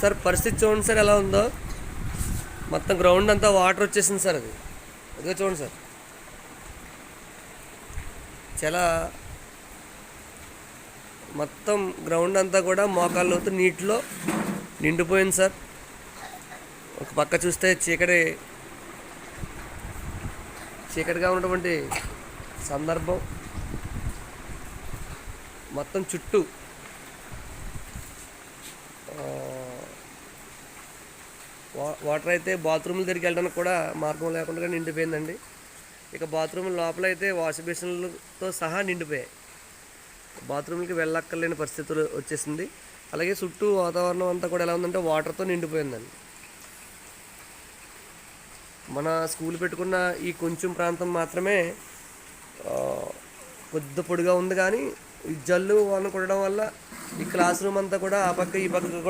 Sir పరిస్థితి చూడండి sir ఎలా ఉందో. మొత్తం గ్రౌండ్ అంతా వాటర్ వచ్చేసింది సార్. అది అదిగో చూడండి సార్, చాలా మొత్తం గ్రౌండ్ అంతా కూడా మోకాళ్ళతో నీటిలో నిండిపోయింది సార్. ఒక పక్క చూస్తే చీకటిగా ఉన్నటువంటి సందర్భం. మొత్తం చుట్టూ వాటర్ అయితే బాత్రూమ్ల దగ్గరికి వెళ్ళడానికి కూడా మార్గం లేకుండా నిండిపోయిందండి. ఇక బాత్రూమ్ లోపల అయితే వాష్ బేసిన్లతో సహా నిండిపోయాయి. బాత్రూమ్లకి వెళ్ళక్కర్లేని పరిస్థితులు వచ్చేసింది. అలాగే చుట్టూ వాతావరణం అంతా కూడా ఎలా ఉందంటే వాటర్తో నిండిపోయిందండి. మన స్కూల్ పెట్టుకున్న ఈ కొంచెం ప్రాంతం మాత్రమే కొద్ది పొడిగా ఉంది, కానీ ఈ జల్లు వాన కొట్టడం వల్ల ఈ క్లాస్ రూమ్ అంతా కూడా ఆ పక్క ఈ పక్క